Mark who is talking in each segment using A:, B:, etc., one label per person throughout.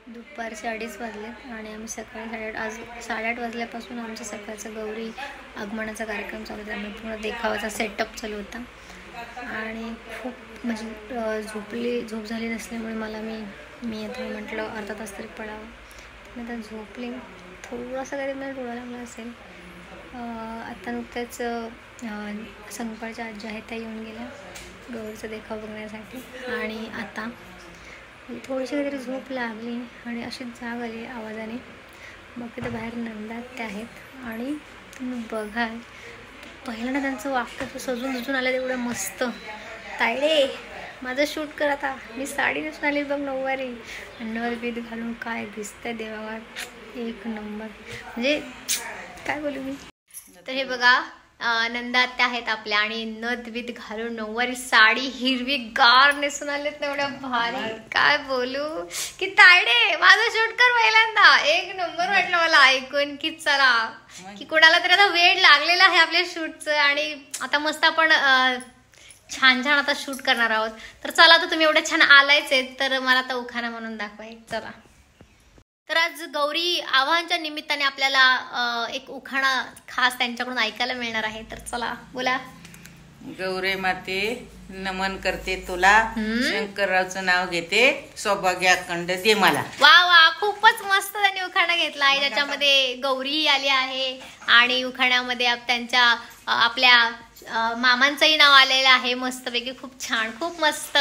A: दुपारचे 2:30 वाजलेत आणि आम्ही सकाळी 8:30 आज 8:30 वाजल्यापासून आमचं सकाळचं गौरी आगमनाचा कार्यक्रम चालू होता. त्यामुळे पूर्ण देखावाचा सेटअप चालू होता आणि खूप म्हणजे झोप झाली नसल्यामुळे मी आता म्हटलं अर्धा तास तरी पडावं. मी आता झोपले. थोडासा कधी मला डोळा लागला असेल. आता नुकत्याच संकपाळच्या आजी आहेत त्या येऊन गेल्या गौरीचा देखाव बघण्यासाठी आणि आता थोडीशी काहीतरी झोप लागली आणि अशीच जाग आली आवाजाने. मग तिथे बाहेर नंदात्या आहेत आणि तुम्ही बघाल पहिल्यांदा त्यांचं वाक्य सजून आलं तेवढं मस्त. तायडे माझं शूट कर आता, मी साडी नेसून आली बघ नऊवारी, अन्नवर बीत घालून काय दिसतंय देवावर, एक नंबर. म्हणजे काय बोलू मी. तर हे बघा नंदा आत्या आहेत आपल्या आणि नथ बीत घालून नऊवारी साडी हिरवी गार नेसून आलेत ना, एवढ्या भारी. काय बोलू की तायडे माझं शूट कर पहिल्यांदा. एक नंबर वाटलं मला ऐकून की चला की कोणाला तरी आता वेळ लागलेला आहे आपल्या शूटचं आणि आता मस्त आपण छान आता शूट करणार आहोत. तर चला तर तुम्ही एवढे छान आलायच आहेत तर मला आता उखाणा म्हणून दाखवाय चला. तर आज गौरी आवाहनच्या निमित्ताने आपल्याला एक उखाणा खास त्यांच्याकडून ऐकायला मिळणार आहे. तर चला बोला.
B: गौरे माते नमन करते तुला, शंकररावचं नाव घेते, सौभाग्याखंड दे मला.
A: वा वा खूपच मस्त त्यांनी उखाणा घेतला आहे ज्याच्यामध्ये गौरीही आली आहे आणि उखाण्यामध्ये त्यांच्या आपल्या मामांचंही नाव आलेलं आहे मस्तपैकी. खूप छान खूप मस्त.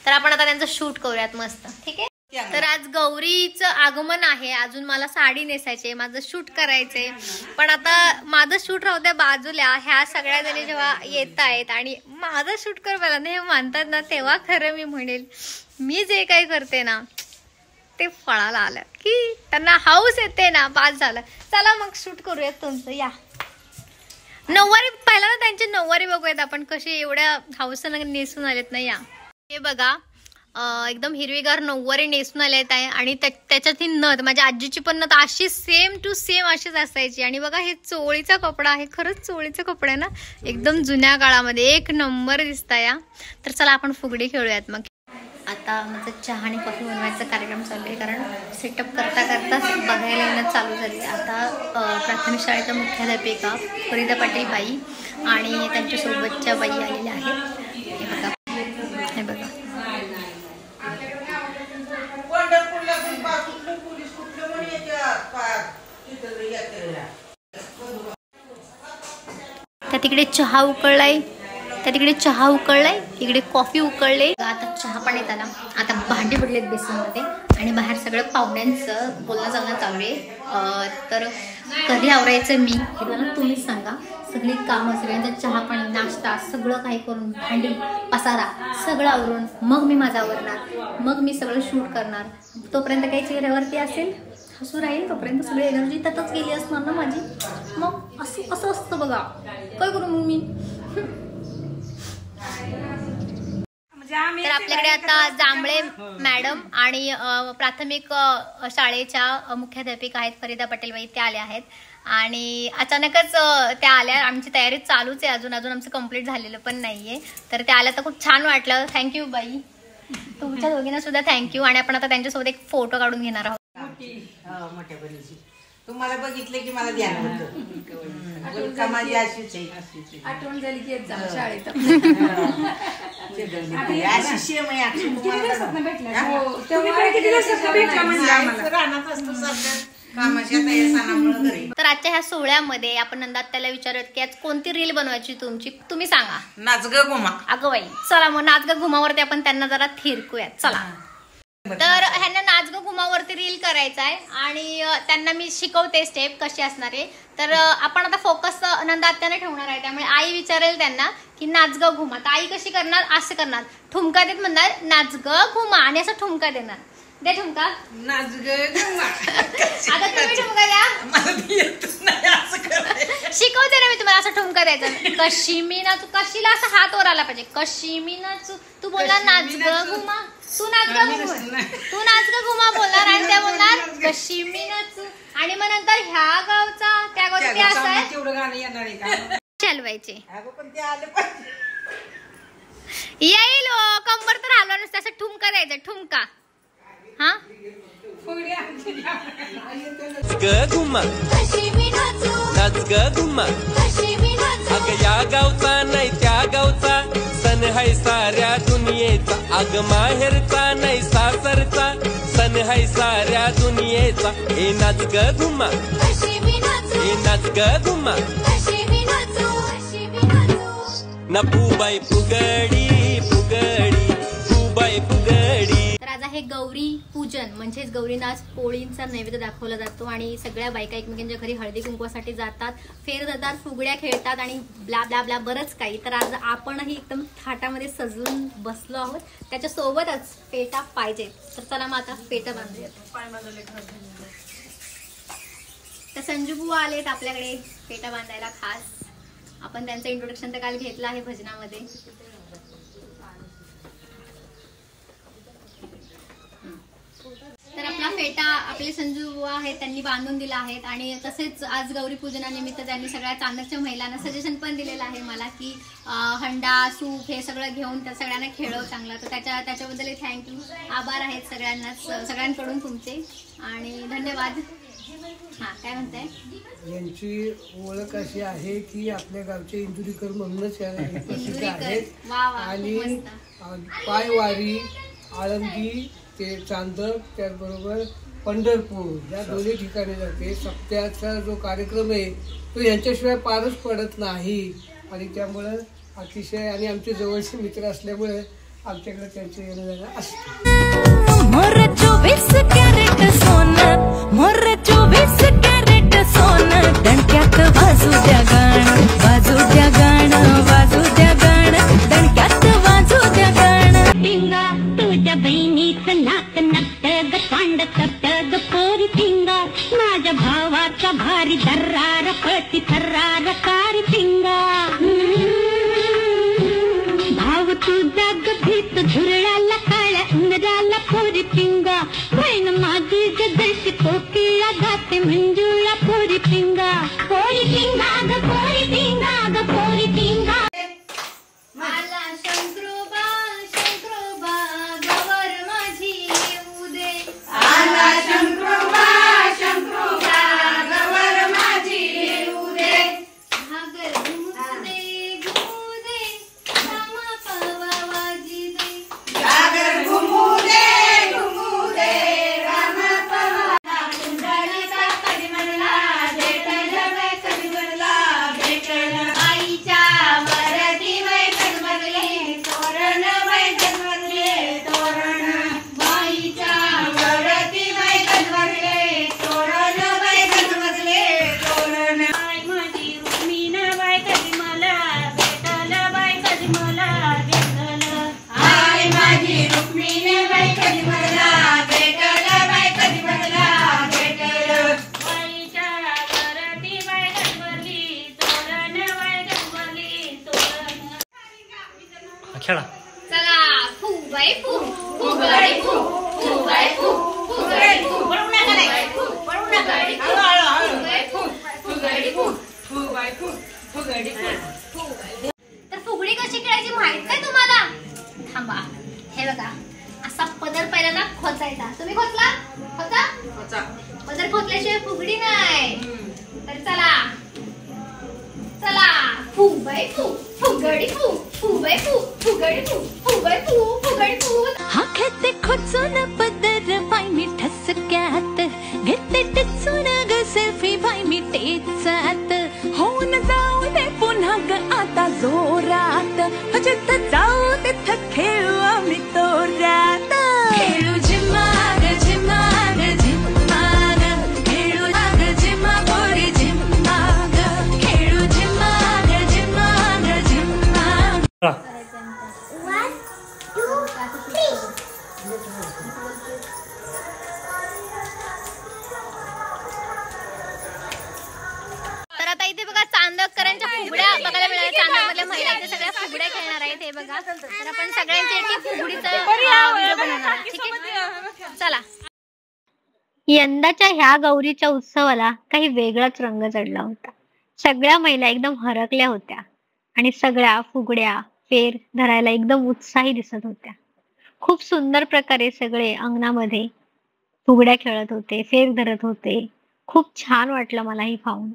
A: तर आपण आता त्यांचं शूट करूयात मस्त. ठीक आहे. तर आज गौरीचं आगमन आहे. अजून मला साडी नेसायची, माझं शूट करायचंय. पण आता माझं शूट राहू द्या बाजूला, ह्या सगळ्या जणी जेव्हा येत आहेत आणि माझं शूट कर मला नाही हे म्हणतात ना, तेव्हा खरं मी म्हणेल मी जे काही करते ना ते फळाला आलं की त्यांना हाऊस येते ना, बाद झालं. चला मग शूट करूयात तुमचं. या नऊवारी पहिल्यांदा त्यांची नऊवारी बघूयात आपण कशी एवढ्या हाऊसनं नेसून आलेत ना. या हे बघा एकदम हिरवीगार नऊवारी नेसून आले आहे आणि त्याच्यात ही नथ माझ्या आजीची पण नथ अशी सेम टू सेम अशीच असायची. आणि बघा हे चोळीचा कपडा आहे, खरंच चोळीचा कपडा आहे ना, एकदम जुन्या काळामध्ये एक नंबर दिसताय. तर चला आपण फुगडी खेळूयात. मग आता माझं चहा आणि कॉफी बनवायचा कार्यक्रम चालू आहे कारण सेटअप करता बघायला येणं चालू झाली. आता प्राथमिक शाळेच्या मुख्याध्यापिका फरीदा पाटील बाई आणि त्यांच्यासोबतच्या बाई आलेल्या आहेत. हे बघा त्या तिकडे चहा उकळलाय, इकडे कॉफी उकळले. आता चहा पण येत आला. आता भांडी पडलेत बेसिनमध्ये आणि बाहेर सगळं पाहुण्यांचं बोलणं चालणं चालू आहे. तर कधी आवरायचं मी हे मला तुम्हीच सांगा. सगळी कामं सगळ्यांचा चहा पाणी नाश्ता सगळं काही करून भांडी पसारा सगळं आवरून मग मी माझं आवरणार, मग मी सगळं शूट करणार. तोपर्यंत काही चेहऱ्यावरती असेल हसू राहील, तोपर्यंत सगळी एनर्जी त्यातच गेली असणार ना माझी. मग असं असतं बघा. काय करू मग मी. तर आपल्याकडे आता जांभळे मॅडम आणि प्राथमिक शाळेच्या मुख्याध्यापिका आहेत फरीदा पटेलबाई, त्या आल्या आहेत आणि अचानकच त्या आल्या. आमची तयारी चालूच आहे, अजून आमचं कंप्लीट झालेलं पण नाहीये. तर त्या आल्या तर खूप छान वाटलं. थँक्यू बाई, तुमच्या दोघींना सुद्धा थँक्यू. आणि आपण आता त्यांच्यासोबत एक फोटो काढून घेणार आहोत.
B: मोठ्या बहिणीची तुम्हाला बघितलं की मला ध्यान होतं. माझी अशीच आहे,
C: आठवण झाली की शाळेत
A: तर आजच्या ह्या सोहळ्यामध्ये आपण नंदात्याला विचारत की आज कोणती रील बनवायची तुमची, तुम्ही सांगा.
B: नाच ग घुमा.
A: अगं बाई चला मग नाच ग घुमावरती आपण त्यांना जरा थिरकूयात. चला. तर ह्यांना नाच ग घुमावरती रील करायचा आहे आणि त्यांना मी शिकवते स्टेप कशी असणार आहे. तर आपण आता फोकस नंदात्याने ठेवणार आहे, त्यामुळे आई विचारेल त्यांना की नाच ग घुमा. तर आई कशी करणार, असं करणार, ठुमका देत म्हणणार नाच ग घुमा आणि असं ठुमका देणार. दे ठुमका.
B: नाच ग घुमा.
A: आता तुम्ही ठुमका द्या. शिकवते ना मी तुम्हाला असं ठुमका द्यायचं. कशी मी नाचू, कशीला असा हात वर आला पाहिजे. कशी मी नाचू, तू बोलणार नाच ग घुमा, तू नाच ग घुमा बोलणार आणि त्या बोलणार कशी मी नाचू. आणि मग नंतर ह्या गावचा त्या गावचा ते असं आहे चालवायचे. येईल कंबर तर हलवा नसतं, असं ठुमका द्यायचं. ठुमका. हा
C: ग घुमा नाच ग घुमा अग या गावचा नाही त्या गावचा सण हाय साऱ्या दुनियेचा अग माहेरचा नाही सासरचा सण हाय साऱ्या दुनियेचा ए नाच ग घुमा ए नाच ग घुमा ना फुबाई फुगडी फुगडी फुबाई फुगडी.
A: तर आज आहे गौरी पूजन म्हणजेच गौरीनाच पोळींचा नैवेद्य दाखवला जातो आणि सगळ्या बायका एकमेकांच्या घरी हळदी कुंकवासाठी जातात, फेर जातात, फुगड्या खेळतात आणि ब्ला ब्ला ब्ला बरंच काही. तर आज आपणही एकदम थाटामध्ये सजून बसलो आहोत, त्याच्या सोबतच पेटा पाहिजे. तर चला मग आता पेटा बांधूयात. तर संजू बुवा आलेत आपल्याकडे पेटा बांधायला खास. आपण त्यांचं इंट्रोडक्शन तर काल घेतलं आहे भजनामध्ये. तर आपला फेटा आपले संजू बुवा आहेत त्यांनी बांधून दिला आहे. आणि तसेच आज गौरी पूजनानिमित्त त्यांनी सगळ्या चांदकच्या महिलांना सजेशन पण दिलेलं आहे मला की हंडा सूप हे सगळं घेऊन त्या सगळ्यांना खेळव चांगला. तर त्याच्याबद्दल थँक्यू, आभार आहेत सगळ्यांकडून तुमचे आणि धन्यवाद. हा काय म्हणताय?
D: यांची ओळख अशी आहे की आपल्या गावचे इंदुरीकर म्हणूनच प्रसिद्ध आहेत आणि पायवारी आळंदी ते चांदक त्याचबरोबर पंढरपूर या दोन्ही ठिकाणी जाते. सप्त्याचा जो कार्यक्रम आहे तो यांच्याशिवाय पारच पडत नाही आणि त्यामुळं अतिशय आणि आमचे जवळचे मित्र असल्यामुळे आमच्याकडे त्यांचे येणं जाणं असतं.
E: मोर 24 कॅरेट सोनं, मोर 24 कॅरेट सोनं, दणक्यात वाजू द्या गाणं, वाजू द्या गाणं, वाजू द्या गाणं, दणक्यात वाजू द्या गाणं. पिंगा तुझ्या बहिणीचं नाक नक्त ग पांड तप्त ग पोरी पिंगा, माझ्या भावाचा भारी दर्रार पती थर्रार कारी पिंगा. भाव तुझा ग भीत झुरळाला काळ्या उंदराला पोरी पिंगा, बहीण माझी जगशी कोकिळा जाते मंजुळा पोरी पिंगा. पोरी पिंगा ग पोरी पिंगा ग पोरी पिंगा.
A: आला शंकरोबा शंकरोबा गवर माझी येऊ दे. आला शंकरोबा शंकरोबा गवर माझी येऊ दे. घागर घुमू दे घुमू दे रामा पावा वाजी दे. घागर घुमू दे घुमू दे रामा पावा. कुंडलीचा कधी म्हणला भेटल बाई कधी म्हणला भेटल. आईच्या वरती बाई गजबजले तोरण बाई गजबजले तोरण. बाईच्या वरती बाई गजबजले तोरण बाई गजबजले तोरण. आई माझी रुक्मिणी बाई कधी मला भेटल बाई कधी मला भेटल. आई माझी रुक्मिणी बाई कधी मला भेटल बाई कधी मला भेटल. बाईच्या वरती बाई गजबजली तोरण बाई गजबजली तोरण.
F: खेळा.
A: चला फू बाई फू फुगडी फू फू बाई फू फुगडी फू. पळू नका रे पळू नका. फू बाई फू फुगडी फू फू बाई फू फुगडी फू. तर फुगडी कशी खेळायची माहित आहे तुम्हाला? थांबा, हे बघा असा पदर पहिल्यांदा खोचायचा. तुम्ही खोचला? खोचा. पदर खोचल्याशिवाय फुगडी नाही. तर चला चला फू बाई फू फुगडी फू फू बाई फू फुगडी फू फू बाई फू फुगडी फू.
E: हा खेते खोचून पदर बाई मी ठसक्यात, घेते टिचून ग सेल्फी बाई मी टेचात. होऊन जाऊ दे पुन्हा ग आता जोरात, जिथ जाऊ तिथं खेळू आम्ही तोरात. खेळू झिम्माग झिम्माग झिम्माग, खेळू नाग झिम्मा पोरी झिम्माग, खेळू झिम्माग झिम्माग झिम्माग.
A: तर आता इथे बघा चांदककरांच्या फुगड्या बघायला मिळाल्या. चांदकमधल्या महिला इथे सगळ्या फुगड्या खेळणार आहेत. हे बघा, तर आपण सगळ्यांची एक फुगडीचा व्हिडिओ बनवणार आहोत. ठीक आहे, चला. यंदाच्या ह्या गौरीच्या उत्सवाला काही वेगळाच रंग चढला होता. सगळ्या महिला एकदम हरकल्या होत्या आणि सगळ्या फुगड्या फेर धरायला एकदम उत्साही दिसत होत्या. खूप सुंदर प्रकारे सगळे अंगणामध्ये फुगड्या खेळत होते, फेर धरत होते. खूप छान वाटलं मला ही पाहून.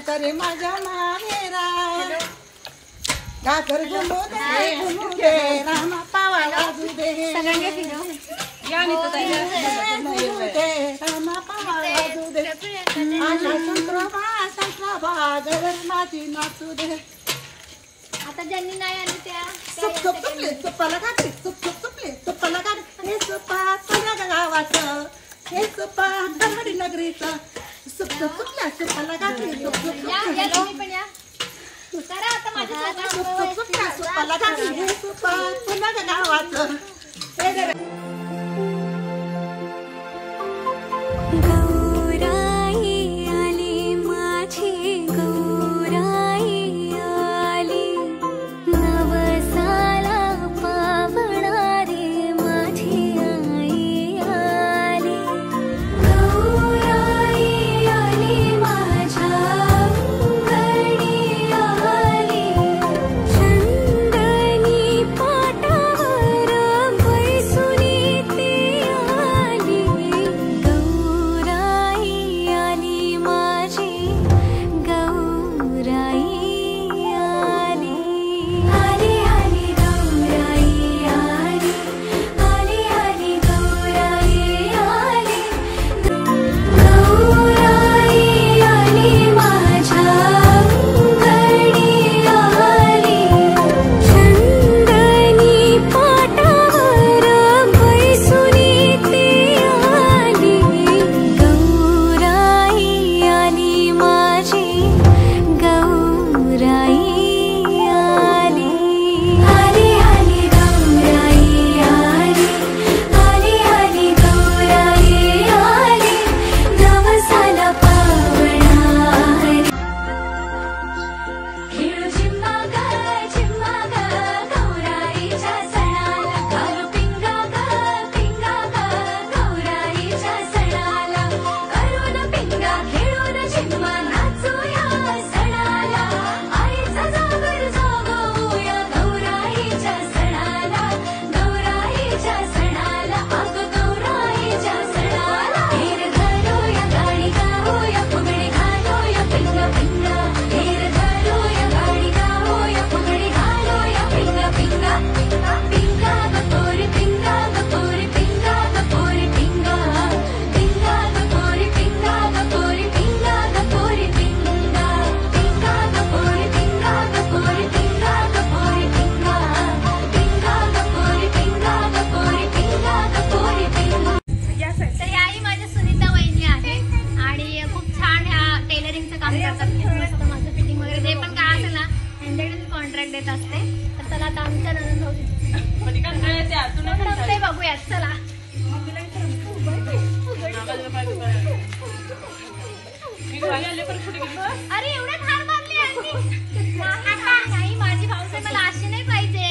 G: करे माझ्या माहेरा गाकर गुंडू दे रामा पावा वाजू दे रामा पावा वाजू दे आशा संक्रमा माझी नाचू दे.
A: आता ज्यांनी नाही आली त्या
G: सुप सुप सुपले सुपाला घातली सुप सुप सुपले सुपाला घातली हे सुपा सगळ्या गावाचं हे सुपा दमडी नगरीचं सुप सुप सुपल्या सुपाला घातली सुप सुप सुपल्या सुप सुप सुपल्या सुपाला घातली हे सुपा सगळ्या गावाचं.
A: कॉन्ट्रॅक्ट देत असते. तर चला आता आमच्या नंदन भाऊ बघूयात. चला अरे एवढ्यात हार बांधली नाही, माझी भाऊसाहेब मला अशी नाही पाहिजे.